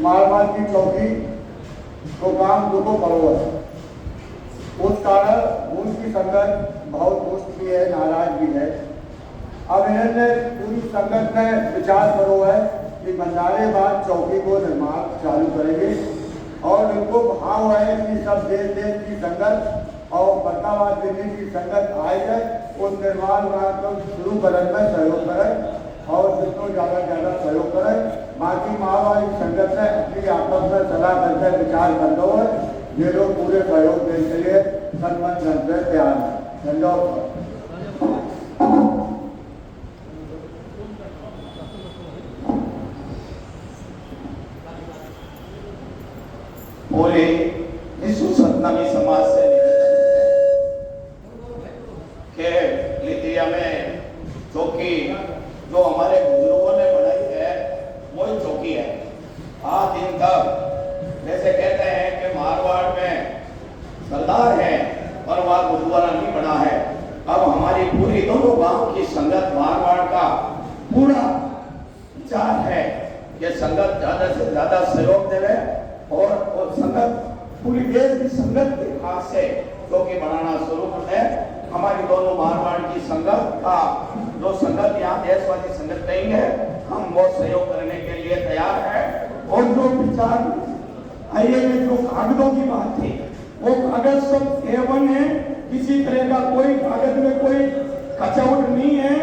मारवाड़ की चौकी को काम दुखो पड़ो है। उस कारण उनकी संगत बहुत दुष्ट भी है, नाराज भी है। अब इन्होंने पूरी संगत ने विचार करो है कि भंडारे बाद चौकी को निर्माण चालू करेंगे और इनको भाव है कि सब देश देश की संगत और बर्तावाद दिल्ली की संगत आए जाए, उस निर्माण को शुरू करने में सहयोग करें और जितना ज़्यादा सहयोग करें। बाकी माओवादी संगत ने अपनी आपस में सलाह करके विचार कर दो है, ये लोग पूरे सहयोग देने के लिए सन्मत जन से तैयार है। धन्यवाद। पूरे विश्व सतनामी समाज से के लिथिया में चौकी जो हमारे बुजुर्गों ने बनाई है वही चौकी है। आज दिन तक जैसे कहते हैं कि मारवाड़ में सरदार है और वह गुरुद्वारा नहीं बना है। अब हमारी पूरी दोनों गांव की संगत मारवाड़ का पूरा विचार है कि संगत ज्यादा से ज्यादा सहयोग देवे और संगत पूरी देश की संगत के खास से चौकी बनाना शुरू कर दे। हमारी दोनों मारवाड़ की संगत का जो संगत यहाँ देशवादी संगत कहेंगे, हम वो सहयोग करने के लिए तैयार है। और जो विचार आइए में जो कागजों की बात थी, वो कागज सब A1 है, किसी तरह का कोई कागज में कोई कचावट नहीं है।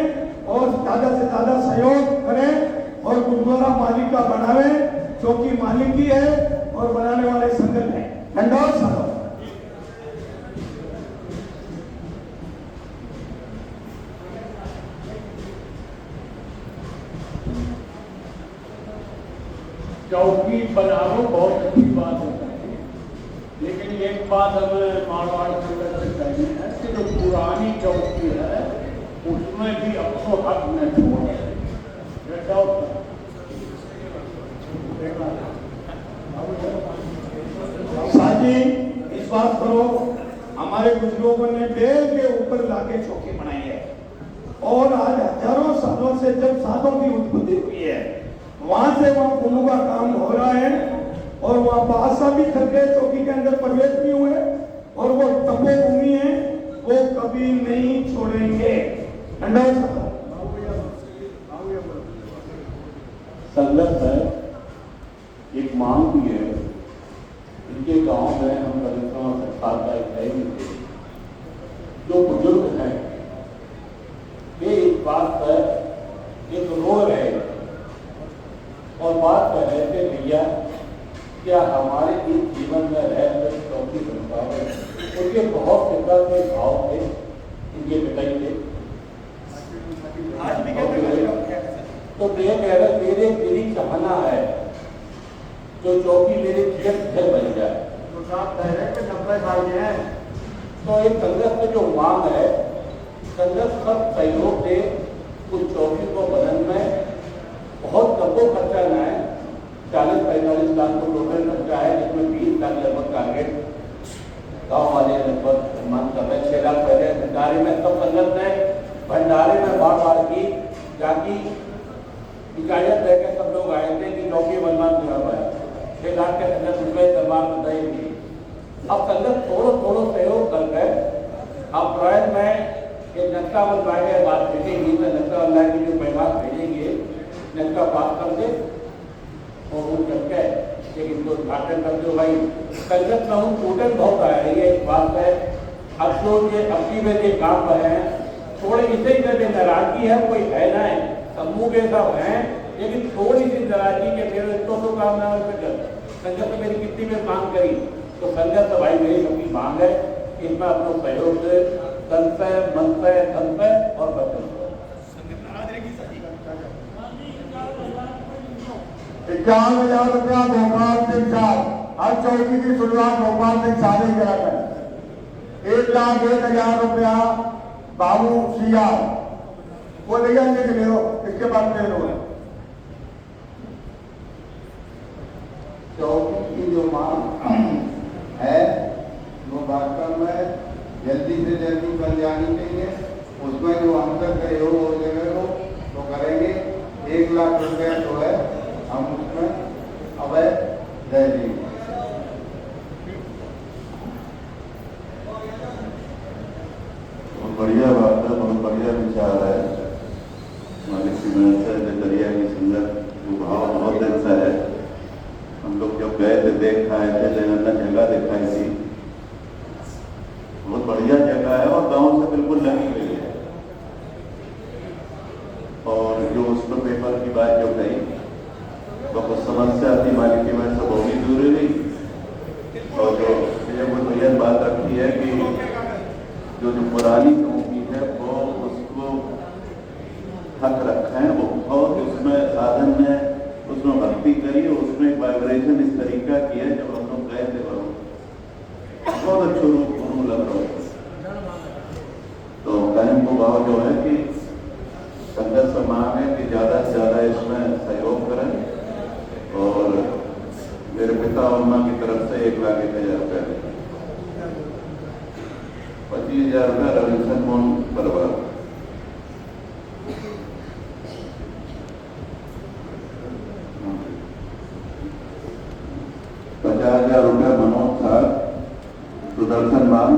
और ज्यादा से ज्यादा सहयोग करें और गुरुद्वारा मालिक का बनावे, चौकी मालिक की है और बनाने वाले संगत है। धन्यवाद साहब। चौकी बनाना बहुत अच्छी बात होता है, लेकिन एक बात हमें मारवाड़ संगत से कहनी है कि जो पुरानी चौकी है उसमें भी अपनो हक न छोड़े। साजी विश्वास करो, हमारे बुजुर्गों ने बेल के ऊपर लाके चौकी बनाई है और आज हजारों सालों से जब साधों की उत्पत्ति हुई है वहां से वहां पुनः का काम हो रहा है और वहां बादशाह भी थक गए, चौकी के अंदर प्रवेश भी हुए और वो तपोभूमि है, वो कभी नहीं छोड़ेंगे। संगत है, एक मांग भी है। इनके गांव में हम करीब 7 थे, जो बुजुर्ग हैं वे इस बात पर एक रो रहे और बात कर रहे थे, भैया क्या हमारे इस जीवन में रहकर चौकी बनता है। उनके बहुत प्रकार के भाव थे, इनके पिताजी थे। तो ये कह रहे मेरे मेरी चाहना है जो चौकी मेरे घर बन जाए। तो साहब कह रहे हैं 90 साल के हैं। तो एक संगत में जो मांग है, संगत सब सहयोग दे उस चौकी को बनने में। बहुत कमो खर्चा न है, 40-45 लाख को टोटल खर्चा है, जिसमें 20 लाख लगभग टारगेट गाँव वाले लगभग मान कर रहे। 6 लाख पहले भंडारे में सब संगत ने भंडारे में बार की जाकी इजाजत लेकर सब लोग आए थे कि चौकी बनवा दिया हुआ है। 6 लाख के संगत उसमें दरबार में दही थी। अब संगत थोड़ा सहयोग कर गए। अब अप्रैल में एक नक्शा बनवाएंगे, बात भेजेंगी तो नक्शा बनवाए की जो पैमाक भेजेंगे, नक्शा पास कर दे और वो करके लेकिन तो उद्घाटन कर दो भाई। संगत में हम टोटल बहुत आ रही है, एक बात है। अब जो ये अपनी में ये काम पर है, थोड़े इसे ही नाराजगी है, कोई है ना है, समूह के सब हैं, लेकिन थोड़ी सी नाराजगी के फिर तो काम ना हो सके। संगत में मेरी कितनी में मांग करी तो संगत तो भाई मेरी सबकी मांग है, इसमें अपना सहयोग से तन पे मन पे धन पे और बचन 51,000 रुपया भोपाल से साहब। हर चौकी की शुरुआत भोपाल से सारे करा कर 1,01,000 रुपया बाबू सिया वो ले जाने के लिए इसके बाद में लो। चौकी की जो मांग है वो वास्तव में जल्दी से जल्दी बन जानी चाहिए। उसमें जो हम तक सहयोग हो जाएगा तो करेंगे। 1 लाख रुपया जो है हम उसमें अब जय जी। बहुत बढ़िया बात है, बहुत बढ़िया विचार है। हमारी सीमेंट से जरिया की संगत वो भाव बहुत अच्छा है। हम लोग जब गए थे देख आए थे, जगह जगह दिखाई थी, बहुत बढ़िया जगह है और गांव से बिल्कुल लगी हुई है। और जो उस पर पेपर की बात जो कही तो कुछ समस्या थी मालिक की वजह से वो भी दूर हुई। और जो भैया बात रखी है कि जो पुरानी चौकी है वो उसको हक रखा है वो, और उसमें साधन में उसमें भक्ति करी, उसमें एक वाइब्रेशन इस तरीका की है। जब हम लोग गए थे बहुत अच्छे रूप लग रहा है। तो कहने को भाव जो है कि संघर्ष से मांग है कि ज़्यादा से ज़्यादा इसमें सहयोग करें। और मेरे पिता और माँ की तरफ से 1,01,000 रुपया दें, 25,000 रुपया रविशन मोहन परिवार, 50,000 रुपया मनोज साहब, सुदर्शन मान,